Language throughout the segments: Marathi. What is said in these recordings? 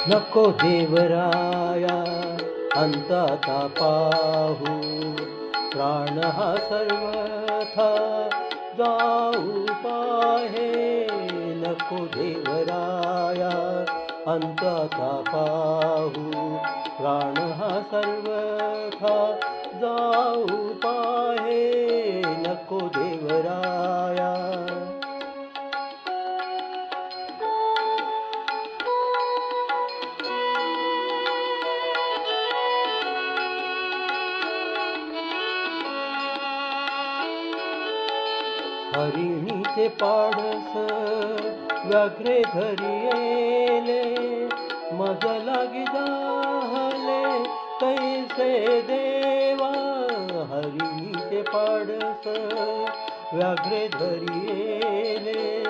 नको देवराया अंताचा पाहू, प्राण हा सर्वथा जाऊ पाहे. नको देवराया अंताचा पाहू, प्राण हा सर्वथा जाऊ पाहे. नको देवराया. हरिणीचे पाडस व्याघ्रे धरियेले, मज लागी जाहले कैसे देवा. हरिणीचे पाडस व्याघ्रे धरियेले,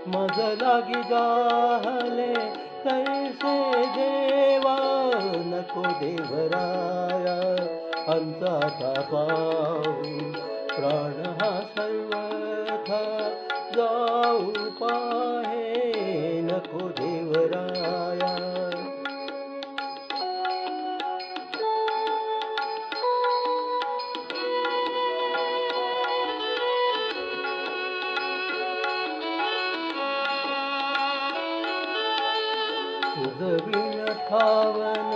मज लागी जाहले कैसे देवा. नको देवराया अंताचा पाहू, प्राण हा सर्वथा जाऊ पाहे. नको देवराया. तुझ बिन ठावन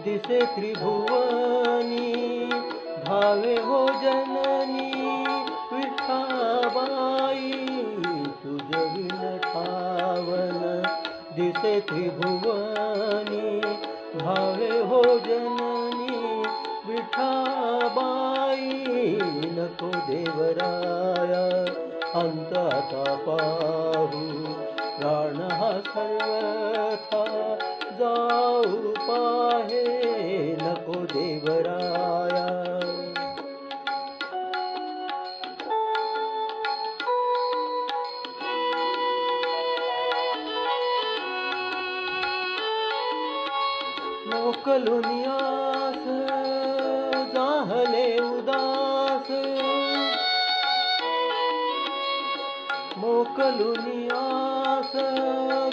दिसे त्रिभुवनी, भावे हो जननी विठाबाई. तुझ बिन ठावन दिसे त्रिभुवनी, भावे हो जननी विठाबाई. नको देवराया अंताचा पाहू, प्राण हा सर्वथा जाऊ पाहे. नको देवराया. मोकलून आस जाहले उदास, मोकलून आस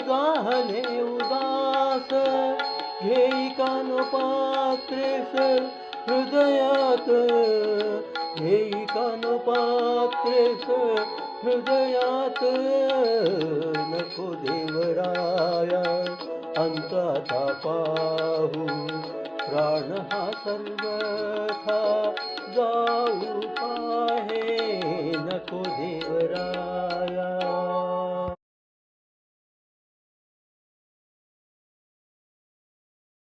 जाहले उदास. घेई कानोपात्रेस हृदयात, घेई कानोपात्रेस हृदयात. नको देवराया अंताचा पाहू, प्राण हा सर्वथा जाऊ पाहे. नको देवराया.